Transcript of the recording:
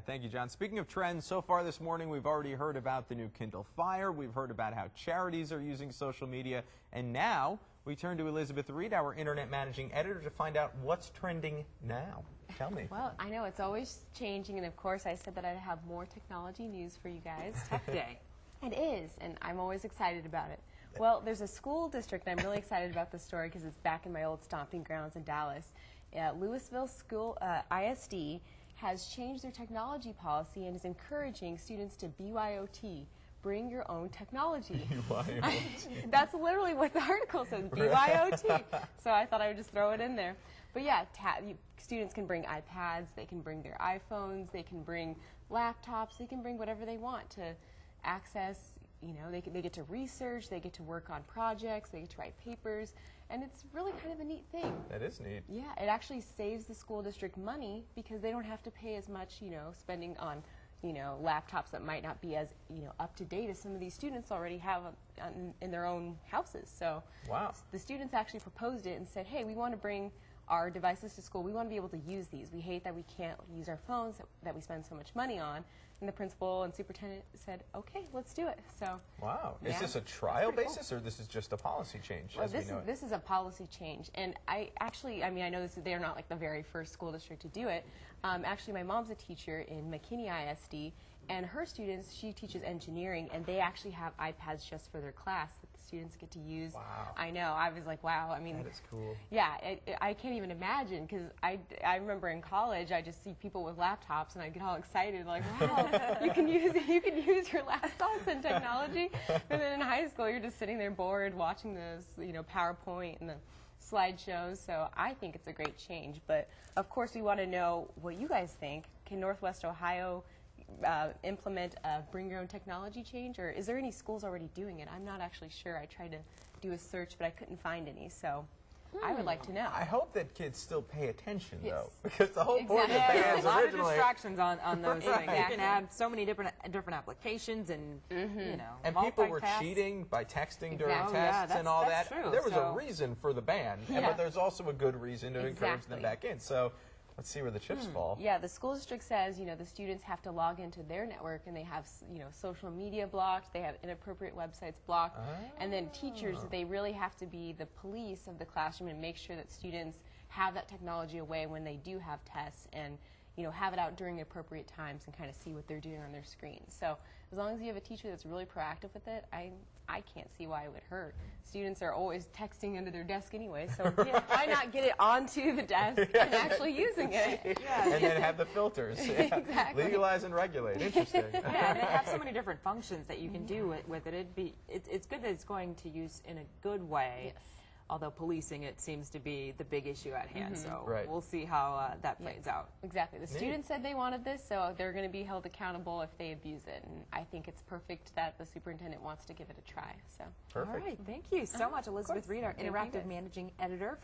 Thank you, John. Speaking of trends, so far this morning we've already heard about the new Kindle Fire. We've heard about how charities are using social media. And now we turn to Elizabeth Reed, our Internet Managing Editor, to find out what's trending now. Tell me. Well, I know it's always changing, and of course I said that I'd have more technology news for you guys. Tech Day. It is, and I'm always excited about it. Well, there's a school district, and I'm really excited about this story because it's back in my old stomping grounds in Dallas. Louisville School ISD has changed their technology policy and is encouraging students to B.Y.O.T, bring your own technology. B.Y.O.T. That's literally what the article says, B.Y.O.T. So I thought I would just throw it in there. But yeah, students can bring iPads, they can bring their iPhones, they can bring laptops, they can bring whatever they want to access. You know, they get to research, they get to work on projects, they get to write papers, and it's really kind of a neat thing. That is neat. Yeah, it actually saves the school district money because they don't have to pay as much, spending on, laptops that might not be as, up to date as some of these students already have in their own houses. So wow. The students actually proposed it and said, hey, we want to bring our devices to school. We want to be able to use these. We hate that we can't use our phones that we spend so much money on. And the principal and superintendent said, okay, let's do it. So wow. Yeah. Is this a trial basis or this is just a policy change? Well, this is a policy change. And I know they're not like the very first school district to do it. Actually, my mom's a teacher in McKinney ISD, and her students, she teaches engineering, and they actually have iPads just for their class that the students get to use. Wow. I know. I was like, wow. I mean, that is cool. Yeah, I can't even imagine because I remember in college I just see people with laptops and I get all excited like, wow, you can use your laptops and technology. And then in high school you're just sitting there bored watching those PowerPoint and the slideshows. So I think it's a great change. But of course we want to know what you guys think. Can Northwest Ohio implement a bring your own technology change, or is there any schools already doing it? I'm not actually sure. I tried to do a search, but I couldn't find any, so I would like to know. I hope that kids still pay attention, Yes. though, because the whole point of Yeah, bands there's a lot of originally... distractions on those things. Exactly. You can have so many different applications and, And people were multitask. cheating by texting during Exactly. Oh, yeah, tests and all that's that. true. There was So- a reason for the ban, Yeah. but there's also a good reason to encourage them Exactly. back in. So let's see where the chips fall. Yeah, the school district says, the students have to log into their network and they have, social media blocked, they have inappropriate websites blocked, and then teachers, they really have to be the police of the classroom and make sure that students have that technology away when they do have tests and, have it out during appropriate times and kind of see what they're doing on their screens. So as long as you have a teacher that's really proactive with it, I can't see why it would hurt. Students are always texting under their desk anyway, so why not get it onto the desk and actually using it? Yeah. And then have the filters. Exactly. Legalize and regulate. Interesting. Yeah, and they have so many different functions that you can do with it. It's good that it's going to use in a good way. Yes. Although policing it seems to be the big issue at hand, so Right. we'll see how that plays out. Exactly. The students said they wanted this, so they're going to be held accountable if they abuse it. And I think it's perfect that the superintendent wants to give it a try. So. Perfect. All right, thank you so much, Elizabeth Reed, our Thank you, Interactive guys. Managing Editor.